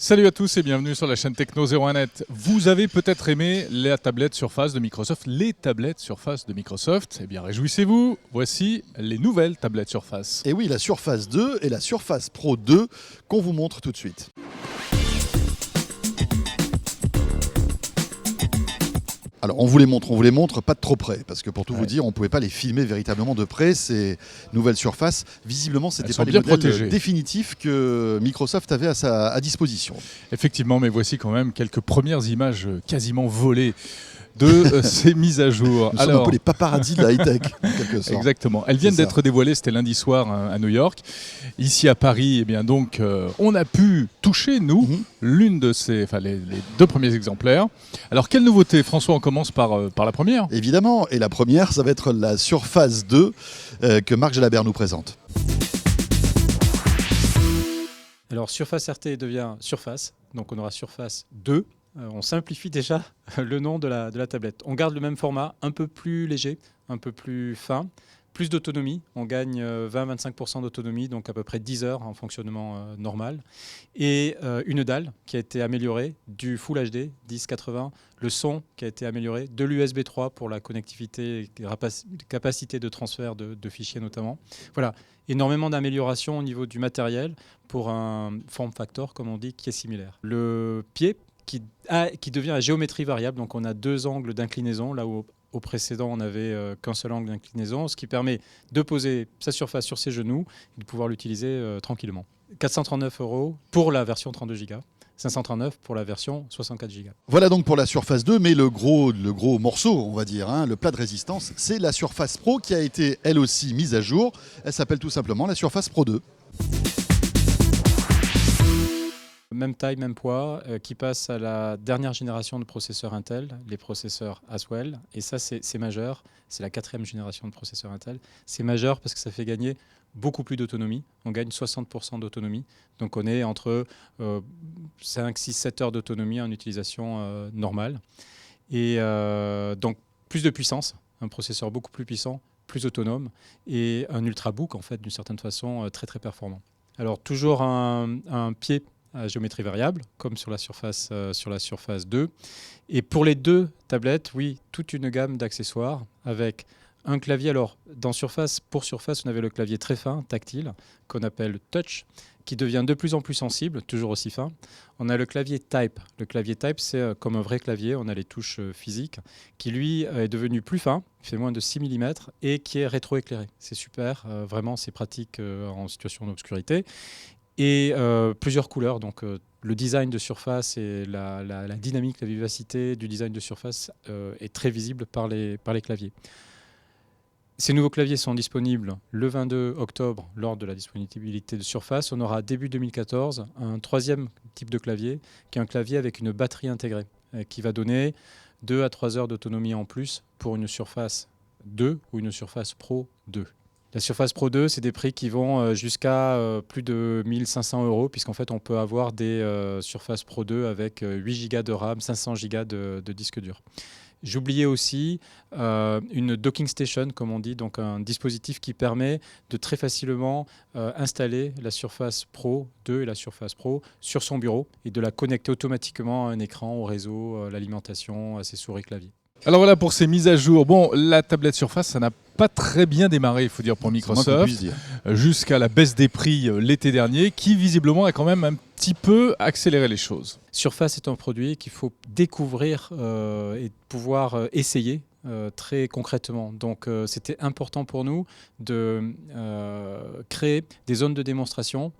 Salut à tous et bienvenue sur la chaîne Techno 01net. Vous avez peut-être aimé la tablette Surface de Microsoft, les tablettes Surface de Microsoft. Eh bien, réjouissez-vous, voici les nouvelles tablettes Surface. Et oui, la Surface 2 et la Surface Pro 2 qu'on vous montre tout de suite. Alors on vous les montre pas de trop près, parce que pour tout vous dire, on ne pouvait pas les filmer véritablement de près, ces nouvelles surfaces. Visiblement, ce n'étaient pas les modèles protégées. Définitifs que Microsoft avait à disposition. Effectivement, mais voici quand même quelques premières images quasiment volées de ces mises à jour. Nous sommes un peu les paparazzis de la high-tech, en quelque sorte. Exactement. Elles viennent d'être dévoilées, c'était lundi soir à New York. Ici à Paris, eh bien donc, on a pu toucher, nous, l'une de ces, les deux premiers exemplaires. Alors, quelle nouveauté, François? On commence par la première. Évidemment, et la première, ça va être la Surface 2 que Marc Jalabert nous présente. Alors, Surface RT devient Surface, donc on aura Surface 2. On simplifie déjà le nom de la tablette. On garde le même format, un peu plus léger, un peu plus fin, plus d'autonomie. On gagne 20-25% d'autonomie, donc à peu près 10 heures en fonctionnement normal. Et une dalle qui a été améliorée, du Full HD 1080, le son qui a été amélioré, de l'USB 3 pour la connectivité et capacité de transfert de fichiers notamment. Voilà, énormément d'améliorations au niveau du matériel pour un form factor, comme on dit, qui est similaire. Le pied qui devient à géométrie variable. Donc on a deux angles d'inclinaison, là où au précédent on n'avait qu'un seul angle d'inclinaison, ce qui permet de poser sa surface sur ses genoux et de pouvoir l'utiliser tranquillement. 439 € pour la version 32 Go, 539 pour la version 64 Go. Voilà donc pour la Surface 2, mais le gros morceau, on va dire, le plat de résistance, c'est la Surface Pro qui a été elle aussi mise à jour. Elle s'appelle tout simplement la Surface Pro 2. Même taille, même poids, qui passe à la dernière génération de processeurs Intel, les processeurs Haswell. Et ça, c'est majeur. C'est la 4e génération de processeurs Intel. C'est majeur parce que ça fait gagner beaucoup plus d'autonomie. On gagne 60% d'autonomie. Donc on est entre 5, 6, 7 heures d'autonomie en utilisation normale. Et donc plus de puissance, un processeur beaucoup plus puissant, plus autonome, et un ultrabook, en fait, d'une certaine façon, très très performant. Alors toujours un pied à géométrie variable, comme sur la Surface 2. Et pour les deux tablettes, oui, toute une gamme d'accessoires avec un clavier. Alors, pour Surface, on avait le clavier très fin, tactile, qu'on appelle Touch, qui devient de plus en plus sensible, toujours aussi fin. On a le clavier Type. Le clavier Type, c'est comme un vrai clavier, on a les touches physiques, qui lui est devenu plus fin, il fait moins de 6 mm, et qui est rétroéclairé. C'est super, vraiment, c'est pratique en situation d'obscurité. Et plusieurs couleurs, donc le design de Surface et la dynamique, la vivacité du design de Surface est très visible par les claviers. Ces nouveaux claviers sont disponibles le 22 octobre lors de la disponibilité de Surface. On aura début 2014 un troisième type de clavier, qui est un clavier avec une batterie intégrée, qui va donner 2 à 3 heures d'autonomie en plus pour une Surface 2 ou une Surface Pro 2. La Surface Pro 2, c'est des prix qui vont jusqu'à plus de 1 500 €, puisqu'en fait, on peut avoir des Surface Pro 2 avec 8 Go de RAM, 500 Go de disque dur. J'oubliais aussi une docking station, comme on dit, donc un dispositif qui permet de très facilement installer la Surface Pro 2 et la Surface Pro sur son bureau et de la connecter automatiquement à un écran, au réseau, à l'alimentation, à ses souris claviers. Alors voilà pour ces mises à jour. Bon, la tablette Surface, ça n'a pas très bien démarré, il faut dire, pour Microsoft, jusqu'à la baisse des prix l'été dernier, qui visiblement a quand même un petit peu accéléré les choses. Surface est un produit qu'il faut découvrir et pouvoir essayer très concrètement. Donc c'était important pour nous de créer des zones de démonstration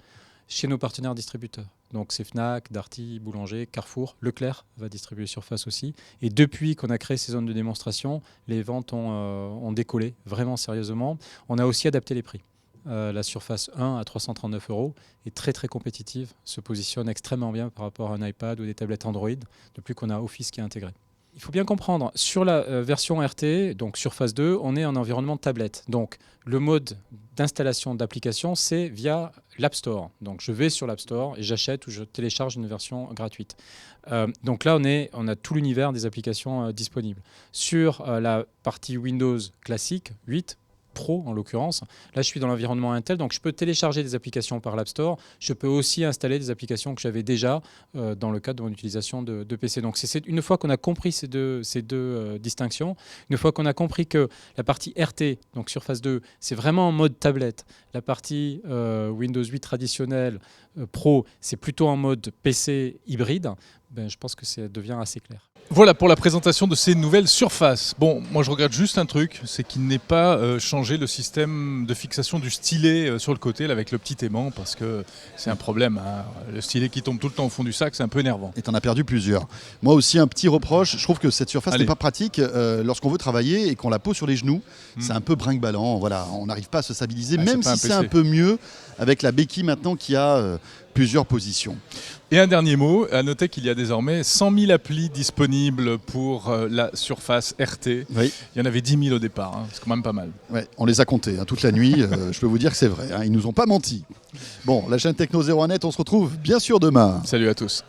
chez nos partenaires distributeurs. Donc c'est Fnac, Darty, Boulanger, Carrefour, Leclerc va distribuer Surface aussi. Et depuis qu'on a créé ces zones de démonstration, les ventes ont décollé vraiment sérieusement. On a aussi adapté les prix. La Surface 1 à 339 € est très très compétitive, se positionne extrêmement bien par rapport à un iPad ou des tablettes Android, depuis qu'on a Office qui est intégré. Il faut bien comprendre, sur la version RT, donc Surface 2, on est en environnement tablette. Donc le mode d'installation d'application, c'est via l'App Store. Donc je vais sur l'App Store et j'achète ou je télécharge une version gratuite. Donc là, on a tout l'univers des applications disponibles. Sur la partie Windows classique, 8, Pro en l'occurrence. Là, je suis dans l'environnement Intel, donc je peux télécharger des applications par l'App Store. Je peux aussi installer des applications que j'avais déjà dans le cadre de mon utilisation de PC. Donc une fois qu'on a compris ces deux distinctions, une fois qu'on a compris que la partie RT, donc Surface 2, c'est vraiment en mode tablette. La partie Windows 8 traditionnelle Pro, c'est plutôt en mode PC hybride. Je pense que ça devient assez clair. Voilà pour la présentation de ces nouvelles surfaces. Bon, moi je regrette juste un truc, c'est qu'il n'ait pas changé le système de fixation du stylet sur le côté là, avec le petit aimant, parce que c'est un problème. Hein. Le stylet qui tombe tout le temps au fond du sac, c'est un peu énervant. Et tu en as perdu plusieurs. Moi aussi, un petit reproche, je trouve que cette surface n'est pas pratique lorsqu'on veut travailler et qu'on la pose sur les genoux. C'est un peu brinque-ballant, voilà. On n'arrive pas à se stabiliser, même si c'est un peu mieux avec la béquille maintenant qui a plusieurs positions. Et un dernier mot, à noter qu'il y a désormais 100 000 applis disponibles pour la Surface RT. Oui. Il y en avait 10 000 au départ, hein. C'est quand même pas mal. Ouais, on les a comptés toute la nuit, je peux vous dire que c'est vrai, hein, ils nous ont pas menti. Bon, la chaîne Techno 01net, on se retrouve bien sûr demain. Salut à tous.